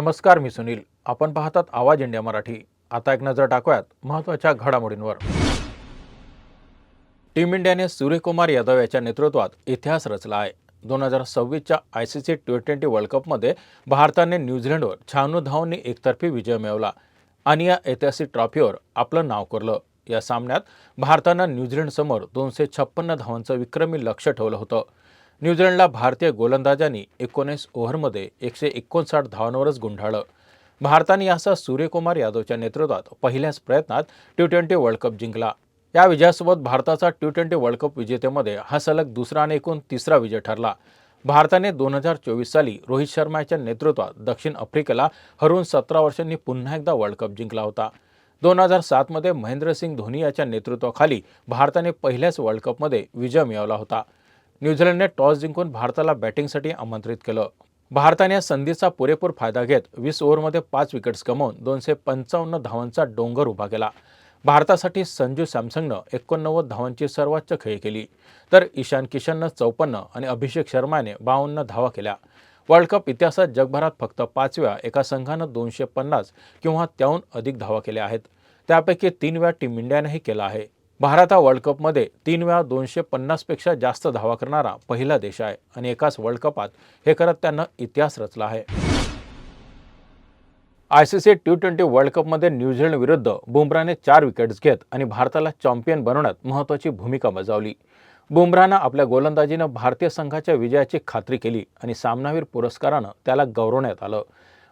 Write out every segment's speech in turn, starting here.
नमस्कार, मी सुनील. आपण पाहतात आवाज इंडिया मराठी. आता एक नजर टाकूयात महत्त्वाच्या घडामोडींवर. टीम इंडियाने सूर्यकुमार यादव याच्या नेतृत्वात इतिहास रचला आहे. 2026च्या ICC T20 वर्ल्ड कपमध्ये भारताने न्यूझीलंडवर 96 धावांनी एकतर्फी विजय मिळवला आणि या ऐतिहासिक ट्रॉफीवर आपलं नाव कोरलं. या सामन्यात भारतानं न्यूझीलंडसमोर 256 धावांचं विक्रमी लक्ष्य ठेवलं होतं. न्यूझीलंडला भारतीय गोलंदाजांनी 19 ओव्हरमध्ये 159 धावांवरच गुंडाळलं. भारताने यासह सूर्यकुमार यादवच्या नेतृत्वात पहिल्याच प्रयत्नात T20 वर्ल्ड कप जिंकला. या विजयासोबत भारताचा T20 वर्ल्ड कप विजेतेमध्ये हा सलग दुसरा आणि एकूण तिसरा विजय ठरला. भारताने 2024 साली रोहित शर्मा यांच्या नेतृत्वात दक्षिण आफ्रिकेला हरवून 17 वर्षांनी पुन्हा एकदा वर्ल्ड कप जिंकला होता. 2007मध्ये महेंद्रसिंग धोनी याच्या नेतृत्वाखाली भारताने पहिल्याच वर्ल्ड कपमध्ये विजय मिळवला होता. न्यूझीलंडने टॉस जिंकून भारताला बॅटिंगसाठी आमंत्रित केलं. भारताने या संधीचा पुरेपूर फायदा घेत 20 ओव्हरमध्ये 5 विकेट्स गमावून 255 धावांचा डोंगर उभा केला. भारतासाठी संजू सॅमसननं 89 धावांची सर्वोच्च खेळी केली, तर ईशान किशननं 54 आणि अभिषेक शर्माने 52 धावा केल्या. वर्ल्ड कप इतिहासात जगभरात फक्त 5 वेळा एका संघानं 250 किंवा त्याहून अधिक धावा केल्या आहेत. त्यापैकी 3 वेळा टीम इंडियानेही केला आहे. भारत हा वर्ल्ड कपमध्ये 3 वेळा 250 पेक्षा जास्त धावा करणारा पहिला देश आहे आणि एकाच वर्ल्ड कपात हे करत त्यानं इतिहास रचला आहे. ICC T20 वर्ल्ड कपमध्ये न्यूझीलंड विरुद्ध बुमराहने 4 विकेट्स घेत आणि भारताला चॅम्पियन बनवण्यात महत्त्वाची भूमिका बजावली. बुमराहनं आपल्या गोलंदाजीनं भारतीय संघाच्या विजयाची खात्री केली आणि सामनावीर पुरस्कारानं त्याला गौरवण्यात आलं.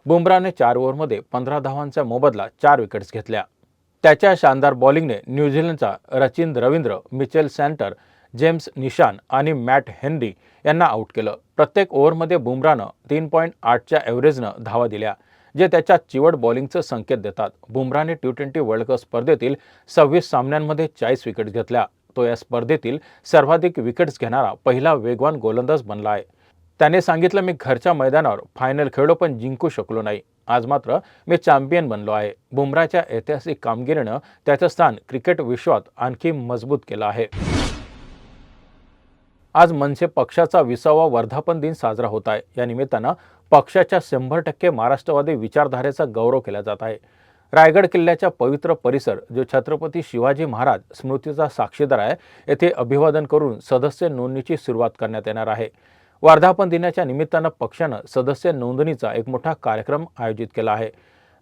बुमराहने 4 ओव्हरमध्ये 15 धावांचा मोबदला 4 विकेट्स घेतल्या. त्याच्या शानदार बॉलिंगने न्यूझीलंडचा Rachin Ravindra, Mitchell centre, James निशान आणि मॅट हेनरी यांना आऊट केलं. प्रत्येक ओव्हरमध्ये बुमराहनं 3.8च्या ॲव्हरेजनं धावा दिल्या, जे त्याच्या चिवट बॉलिंगचं संकेत देतात. बुमराहने T20 वर्ल्ड कप स्पर्धेतील 26 सामन्यांमध्ये 40 विकेट्स घेतल्या. तो या स्पर्धेतील सर्वाधिक विकेट्स घेणारा पहिला वेगवान गोलंदाज बनला आहे. त्याने सांगितलं, मी घरच्या मैदानावर फायनल खेळलो पण जिंकू शकलो नाही. आज मात्र मी चॅम्पियन बनलो आहे. बुमराहच्या ऐतिहासिक कामगिरीनं त्याचं स्थान क्रिकेट विश्वात आणखी मजबूत केलं आहे. आज मनसे पक्षाचा 20वा वर्धापन दिन साजरा होत आहे. या निमित्तानं पक्षाच्या 100% महाराष्ट्रवादी विचारधारेचा गौरव केला जात आहे. रायगड किल्ल्याच्या पवित्र परिसर, जो छत्रपती शिवाजी महाराज स्मृतीचा साक्षीदार आहे, येथे अभिवादन करून सदस्य नोंदणीची सुरुवात करण्यात येणार आहे. वर्धापन दिनाच्या निमित्तानं पक्षानं सदस्य नोंदणीचा एक मोठा कार्यक्रम आयोजित केला आहे.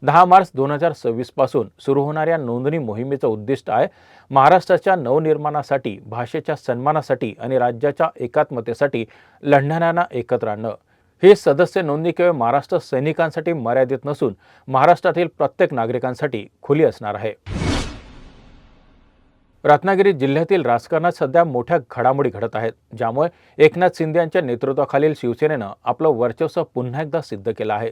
10 मार्च 2026 पासून सुरू होणाऱ्या नोंदणी मोहिमेचं उद्दिष्ट आहे महाराष्ट्राच्या नवनिर्माणासाठी, भाषेच्या सन्मानासाठी आणि राज्याच्या एकात्मतेसाठी लढणाऱ्यांना एकत्र आणणं. ही सदस्य नोंदणी केवळ महाराष्ट्र सैनिकांसाठी मर्यादित नसून महाराष्ट्रातील प्रत्येक नागरिकांसाठी खुली असणार आहे. रत्नागिरी जिल्ह्यातील राजकारणात सध्या मोठ्या घडामोडी घडत आहेत, ज्यामुळे एकनाथ शिंदे यांच्या नेतृत्वाखालील शिवसेनेनं आपलं वर्चस्व पुन्हा एकदा सिद्ध केलं आहे.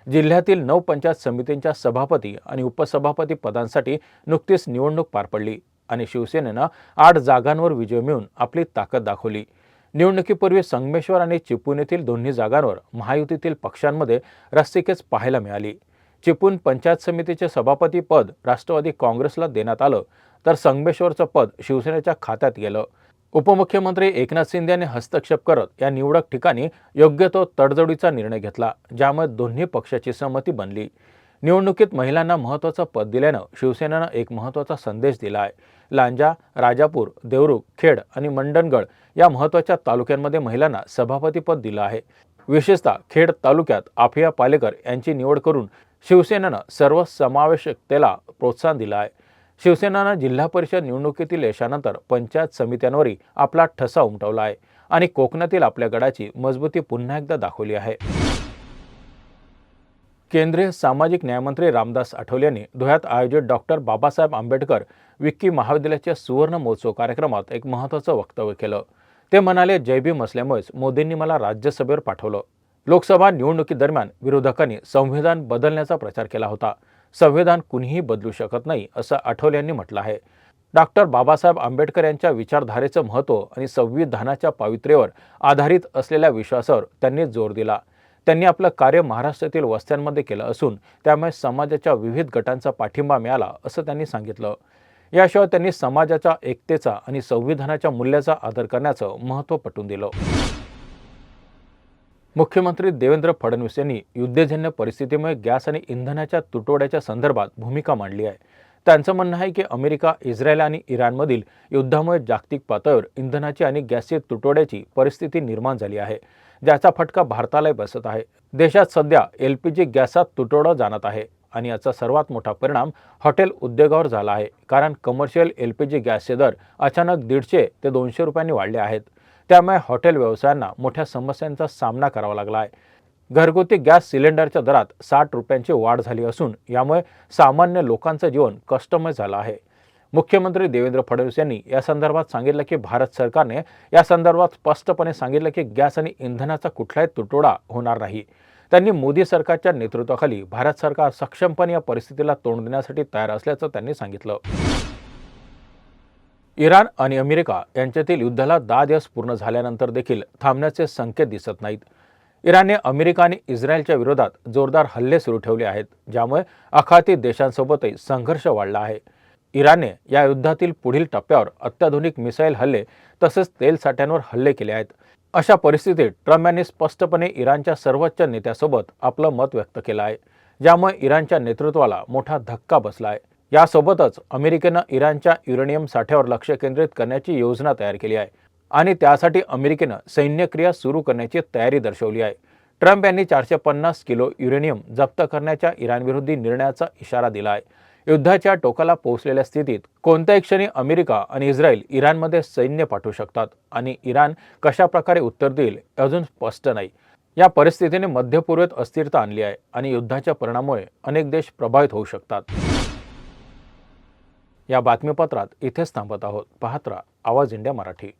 जिल्ह्यातील 9 पंचायत समितींच्या सभापती आणि उपसभापती पदांसाठी नुकतीच निवडणूक पार पडली आणि शिवसेनेनं 8 जागांवर विजय मिळवून आपली ताकद दाखवली. निवडणुकीपूर्वी संगमेश्वर आणि चिपळूण येथील दोन्ही जागांवर महायुतीतील पक्षांमध्ये रस्सीखेच पाहायला मिळाली. चिपळूण पंचायत समितीचे सभापती पद राष्ट्रवादी काँग्रेसला देण्यात आलं, तर संगमेश्वरचं पद शिवसेनेच्या खात्यात गेलं. उपमुख्यमंत्री एकनाथ शिंदे यांनी हस्तक्षेप करत या निवडक ठिकाणी योग्य तो तडजोडीचा निर्णय घेतला, ज्यामुळे दोन्ही पक्षाची सहमती बनली. निवडणुकीत महिलांना महत्त्वाचं पद दिल्यानं शिवसेनेनं एक महत्त्वाचा संदेश दिला आहे. लांजा, राजापूर, देवरुख, खेड आणि मंडणगड या महत्त्वाच्या तालुक्यांमध्ये महिलांना सभापतीपद दिलं आहे. विशेषतः खेड तालुक्यात आफिया पालेकर यांची निवड करून शिवसेनेनं सर्वसमावेशकतेला प्रोत्साहन दिलं आहे. शिवसेनेनं जिल्हा परिषद निवडणुकीतील यशानंतर पंचायत समित्यांवरही आपला ठसा उमटवला आहे आणि कोकणातील आपल्या गडाची मजबूती पुन्हा एकदा दाखवली आहे. केंद्रीय सामाजिक न्यायमंत्री रामदास आठवले यांनी धुळ्यात आयोजित डॉक्टर बाबासाहेब आंबेडकर विक्की महाविद्यालयाच्या सुवर्ण महोत्सव कार्यक्रमात एक महत्त्वाचं वक्तव्य केलं. ते म्हणाले, जय भीम असल्यामुळेच मोदींनी मला राज्यसभेवर पाठवलं. लोकसभा निवडणुकीदरम्यान विरोधकांनी संविधान बदलण्याचा प्रचार केला होता. संविधान कुणीही बदलू शकत नाही, असं आठवले यांनी म्हटलं आहे. डॉक्टर बाबासाहेब आंबेडकर यांच्या विचारधारेचं महत्त्व आणि संविधानाच्या पावित्र्यावर आधारित असलेल्या विश्वासावर त्यांनी जोर दिला. त्यांनी आपलं कार्य महाराष्ट्रातील वस्त्यांमध्ये केलं असून त्यामुळे समाजाच्या विविध गटांचा पाठिंबा मिळाला, असं त्यांनी सांगितलं. याशिवाय त्यांनी समाजाच्या एकतेचा आणि संविधानाच्या मूल्याचा आदर करण्याचं महत्त्व पटवून दिलं. मुख्यमंत्री देवेंद्र फडणवीस यांनी युद्धजन्य परिस्थितीमुळे गॅस आणि इंधनाच्या तुटवड्याच्या संदर्भात भूमिका मांडली आहे. त्यांचं म्हणणं आहे की अमेरिका, इस्रायल आणि इराणमधील युद्धामुळे जागतिक पातळीवर इंधनाची आणि गॅसची तुटवड्याची परिस्थिती निर्माण झाली आहे, ज्याचा फटका भारतालाही बसत आहे. देशात सध्या LPG गॅसचा तुटवडा जाणवत आहे आणि याचा सर्वात मोठा परिणाम हॉटेल उद्योगावर झाला आहे, कारण कमर्शियल LPG गॅसचे दर अचानक 150 ते 200 रुपयांनी वाढले आहेत. त्यामुळे हॉटेल व्यवसायांना मोठ्या समस्यांचा सामना करावा लागला आहे. घरगुती गॅस सिलेंडरच्या दरात 60 रुपयांची वाढ झाली असून यामुळे सामान्य लोकांचं जीवन कष्टमय झालं आहे. मुख्यमंत्री देवेंद्र फडणवीस यांनी या संदर्भात सांगितलं की भारत सरकारने या संदर्भात स्पष्टपणे सांगितलं की गॅस आणि इंधनाचा कुठलाही तुटवडा होणार नाही. त्यांनी मोदी सरकारच्या नेतृत्वाखाली भारत सरकार सक्षमपणे या परिस्थितीला तोंड देण्यासाठी तयार असल्याचं त्यांनी सांगितलं. इराण आणि अमेरिका यांच्यातील युद्धाला 10 दिवस पूर्ण झाल्यानंतर देखील थांबण्याचे संकेत दिसत नाहीत. इराणने अमेरिका आणि इस्रायलच्या विरोधात जोरदार हल्ले सुरू ठेवले आहेत, ज्यामुळे आखाती देशांसोबतही संघर्ष वाढला आहे. इराणने या युद्धातील पुढील टप्प्यावर अत्याधुनिक मिसाईल हल्ले तसेच तेल साठ्यांवर हल्ले केले आहेत. अशा परिस्थितीत ट्रम्प यांनी स्पष्टपणे इराणच्या सर्वोच्च नेत्यासोबत आपलं मत व्यक्त केलं आहे, ज्यामुळे इराणच्या नेतृत्वाला मोठा धक्का बसला आहे. यासोबतच अमेरिकेनं इराणच्या युरेनियम साठ्यावर लक्ष केंद्रित करण्याची योजना तयार केली आहे आणि त्यासाठी अमेरिकेनं सैन्यक्रिया सुरू करण्याची तयारी दर्शवली आहे. ट्रम्प यांनी 450 किलो युरेनियम जप्त करण्याच्या इराणविरोधी निर्णयाचा इशारा दिला आहे. युद्धाच्या टोकाला पोहोचलेल्या स्थितीत कोणत्याही क्षणी अमेरिका आणि इस्रायल इराणमध्ये सैन्य पाठवू शकतात आणि इराण कशा प्रकारे उत्तर देईल अजून स्पष्ट नाही. या परिस्थितीने मध्यपूर्वेत अस्थिरता आणली आहे आणि युद्धाच्या परिणामामुळे अनेक देश प्रभावित होऊ शकतात. या बातमीपत्रात इथेच थांबत आहोत. पाहत राहा आवाज इंडिया मराठी.